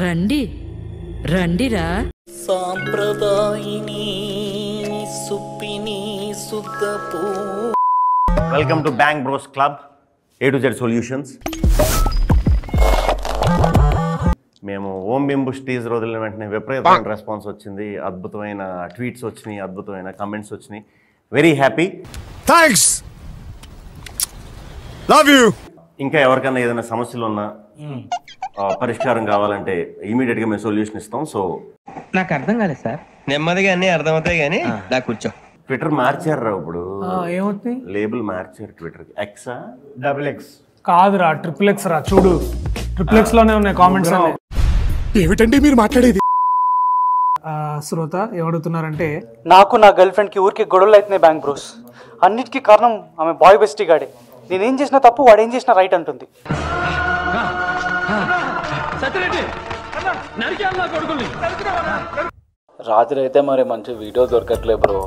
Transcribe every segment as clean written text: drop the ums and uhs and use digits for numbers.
రండి రండిరా. సాంప్రదాయిని సుప్పిని సుద్దపూ. Welcome to bank bros club A to Z solutions. మేము ఓం బింబుష్ టీజర్ వదిలిన వెంటనే విపరీతమైన రెస్పాన్స్ వచ్చింది, అద్భుతమైన ట్వీట్స్ వచ్చినాయి, అద్భుతమైన కమెంట్స్ వచ్చినాయి. Very happy, thanks, love you. ఇంకా ఎవరికైనా ఏదైనా సమస్యలు ఉన్నా పరిష్కారం కావాలంటే ఇమీడియట్గా మేము సొల్యూషన్ ఇస్తాం. సో నాకు అర్థం కాలేదు సార్. నెమ్మదిగా అన్ని అర్థమవుతాయి కానీ నాకు కూర్చో. ట్విట్టర్ మార్చారు రా ఇప్పుడు. ఏమవుతుంది? లేబుల్ మార్చారు ట్విట్టర్కి. ఎక్సా XX కాదురా, XXX రా. చూడు XXX లోనే ఉన్నాయి కామెంట్స్ అన్ని. ఏమిటండి మీరు మాట్లాడేది? శ్రోత ఏమడుగుతున్నారంటే, నాకు నా గర్ల్ ఫ్రెండ్ కి ఊరికి గొడవలు అవుతున్నాయి బ్యాంక్ బ్రోస్. అన్నిటికీ కారణం ఆమె బాయ్ బెస్టీ గాడే. నేనేం చేసినా తప్పు, వాడు ఏం చేసినా రైట్ అంటుంది. రాత్రి అయితే మరి మంచి వీడియో దొరకట్లే బ్రో.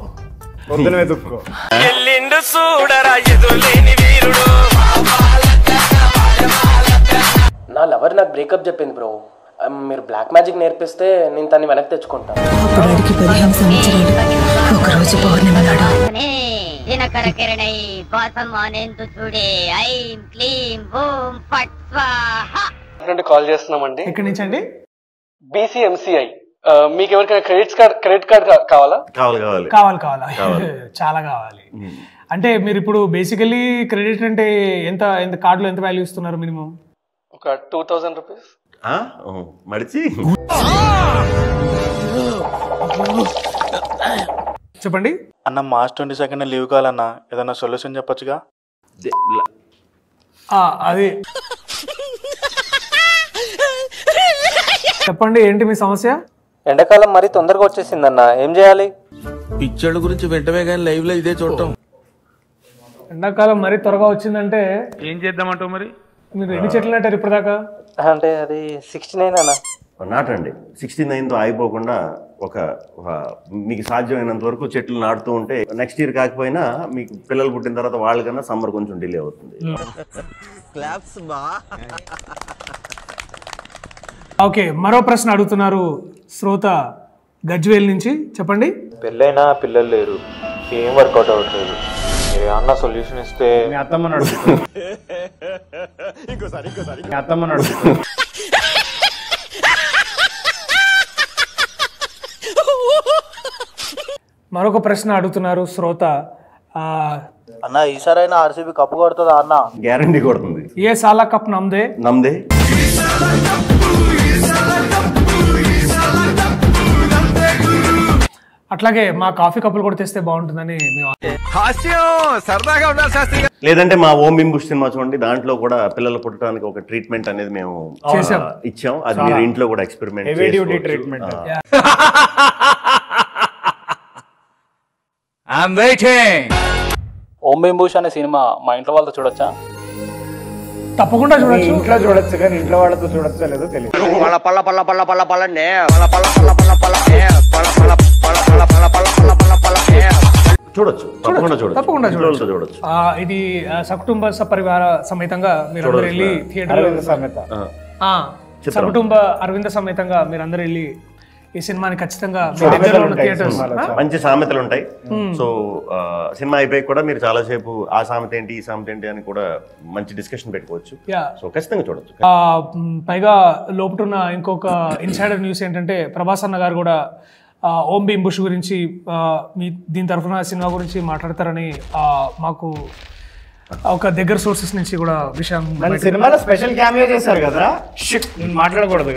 నా లవర్ నాకు బ్రేకప్ చెప్పింది బ్రో. మీరు బ్లాక్ మ్యాజిక్ నేర్పిస్తే నేను తన్ని వెనక్కి తెచ్చుకుంటాను. కాల్ చేస్తున్నామండి. ఎక్కడి నుంచి అండి? BCMCI. మీకు ఎవరికైనా క్రెడిట్ కార్డ్ కావాలా? కావాలి చాలా కావాలి. అంటే మీరు ఇప్పుడు బేసికలీ క్రెడిట్ అంటే ఎంత కార్డులో ఎంత వాల్యూ ఇస్తున్నారు? మినిమం ఒక 2000 రూపీస్. మడిచి చెప్పండి అన్న. మార్చ్ 22 లీవ్ కావాలన్నా, ఏదన్నా సొల్యూషన్ చెప్పొచ్చుగా? అది చెప్పండి, ఏంటి మీ సమస్య? ఎండాకాలం మరీ తొందరగా వచ్చేసిందన్న, ఏం చేయాలి? పిక్చర్ల గురించి వెంటనే కానీ లైవ్ లో ఇదే చూడటం. ఎండాకాలం మరీ త్వరగా వచ్చిందంటే ఏం చేద్దామంటావు మరి? మీరు ఎన్ని చెట్లు నాటారు ఇప్పటిదాకా? అంటే అది 69 అన్న. నాటండి. 69తో ఆగిపోకుండా ఒక మీకు సాధ్యమైనంత వరకు చెట్లు నాటుతూ ఉంటే నెక్స్ట్ ఇయర్ కాకపోయినా మీకు పిల్లలు పుట్టిన తర్వాత వాళ్ళకన్నా సమ్మర్ కొంచెం డిలే అవుతుంది. ఓకే, మరో ప్రశ్న అడుగుతున్నారు శ్రోత గజ్వేల్ నుంచి. చెప్పండి. పెళ్ళైనా పిల్లలు లేరు, ఏం వర్కౌట్ అవ్వట్లేదు. మీరు ఏమన్నా సొల్యూషన్ ఇస్తే. మరొక ప్రశ్న అడుగుతున్నారు శ్రోత. అన్న, ఈసారైనా RCB కప్పు కొడుతుందా అన్న? గ్యారంటీ కొడుతుంది. ఏ సాలా కప్ నమ్దే. అట్లాగే మా కాఫీ కప్పులు కూడా తెస్తే బాగుంటుందని లేదంటే మా ఓం బింబుష్ సినిమా చూడండి, దాంట్లో కూడా పిల్లలు పుట్టడానికి ఒక ట్రీట్మెంట్ అనేది మేము ఇచ్చాం. అది మీరు ఇంట్లో కూడా ఎక్స్పెరిమెంట్ ట్రీట్మెంట్. ఓం బింబుష్ అనే సినిమా మా ఇంట్లో వాళ్ళతో చూడొచ్చా? తప్పకుండా చూడొచ్చు. ఇంట్లో చూడొచ్చు కానీ ఇంట్లో వాళ్ళతో చూడొచ్చా లేదో తెలియదు. చూడొచ్చు, తప్పకుండా చూడొచ్చు. ఇది సకుటుంబ సపరివార సమేతంగా మీరందరూ వెళ్ళి థియేటర్ సకుటుంబ అరవింద సమేతంగా మీరందరూ వెళ్ళి ఈ సినిమాని ఖచ్చితంగా మంచి సామెతలు ఉంటాయి. సో సినిమా అయిపోయి కూడా మీరు చాలా సేపు ఆ సామెత ఏంటి ఈ సామెత ఏంటి అని కూడా మంచి డిస్కషన్ పెట్టుకోవచ్చు. సో ఖచ్చితంగా చూడొచ్చు. పైగా లోపటున్న ఇంకొక ఇన్సైడర్ న్యూస్ ఏంటంటే ప్రభాస్ అన్న గారు కూడా ఓం బింబుష్ గురించి దీని తరఫున సినిమా గురించి మాట్లాడతారని మాకు ఒక దగ్గర సోర్సెస్ నుంచి కూడా విషయం. సినిమాలో స్పెషల్ క్యామియో చేశారు కదా, మాట్లాడకూడదు.